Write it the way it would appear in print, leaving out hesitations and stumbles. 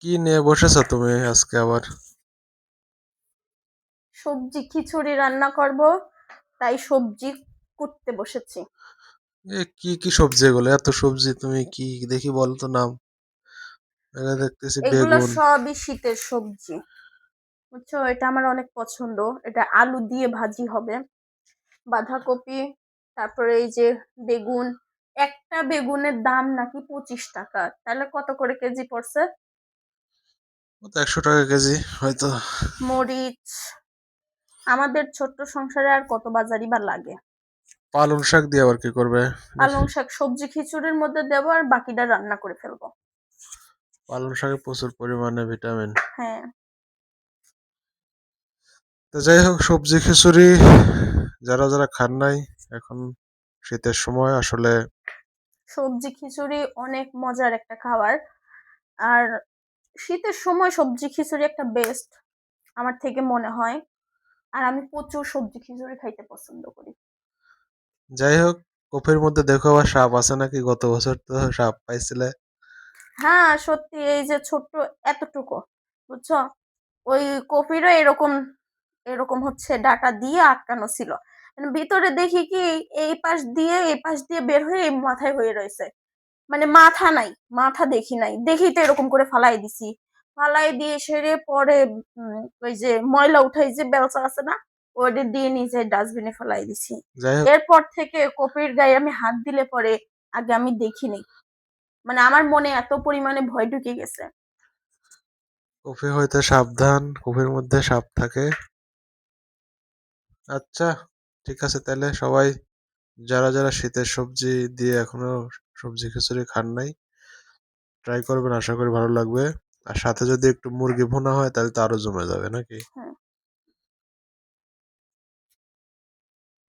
কি নিয়ে বসেছো তুমি আজকে আবার? সবজি খিচুড়ি রান্না করব, তাই সবজি কুটতে বসেছি। কি কি সবজি এগুলো? এত সবজি তুমি কি দেখি বলো তো নাম। এখানে দেখতেছি এগুলো বেগুন। সবই শীতের সবজি, বুঝছো? এটা আমার অনেক পছন্দ। এটা আলু দিয়ে ভাজি হবে, বাঁধাকপি, তারপরে এই যে বেগুন। একটা বেগুনের দাম নাকি 25 টাকা, তাহলে কত করে কেজি পড়ছে? ও তো 100 টাকা কেজি হয়তো। মরিচ, আমাদের ছোট্ট সংসারে আর কত বাজারই বা লাগে। পালং শাক দিয়ে আবার কি করবে? পালং শাক সবজি খিচুড়ির মধ্যে দেবো আর বাকিটা রান্না করে ফেলবো। পালং শাকে প্রচুর পরিমাণে ভিটামিন। হ্যাঁ। তো যাই হোক, সবজি খিচুড়ি যারা যারা খান নাই এখন শীতের সময় আসলে সবজি খিচুড়ি অনেক মজার একটা খাবার। আর শীতের সময় সবজি খিচুড়ি একটা বেস্ট আমার থেকে মনে হয়। আর আমি প্রচুর সবজি খিচুড়ি খাইতে পছন্দ করি। যাই হোক, কফির মধ্যে দেখো আবার সাপ আছে নাকি? গত বছর তো সাপ পাইছিলে। হ্যাঁ, সত্যি, এই যে ছোট্ট এতটুকু, বুঝছো? ওই কপিরও এরকম এরকম হচ্ছে ডাটা দিয়ে আটকানো ছিল। মানে ভিতরে দেখি কি, এই পাশ দিয়ে বের হয়ে এই মাথায় হয়ে রয়েছে। মানে মাথা নাই, মাথা দেখি নাই, দেখি তো এরকম করে ফালাই দিছি। ফালাই দিয়ে সেরে পরে ওই যে ময়লা উঠাই যে বেলচা আছে না, ওটা দিয়ে নিজে ডাস্টবিনে ফেলাই দিছি। যাই হোক, এরপর থেকে কপির গায়ে আমি হাত দিলে পরে আগে আমি দেখিনি। মানে আমার মনে এত পরিমাণে ভয় ঢুকে গেছে। কফি হইতে সাবধান, কফির মধ্যে সাপ থাকে। আচ্ছা, ঠিক আছে তাহলে সবাই যারা যারা শীতের সবজি দিয়ে এখনো সবজি খিচুড়ি খান নাই, ট্রাই করবেন, আশা করি ভালো লাগবে। আর সাথে যদি একটু মুরগি ভুনা হয় তাহলে তো আরো জমে যাবে নাকি?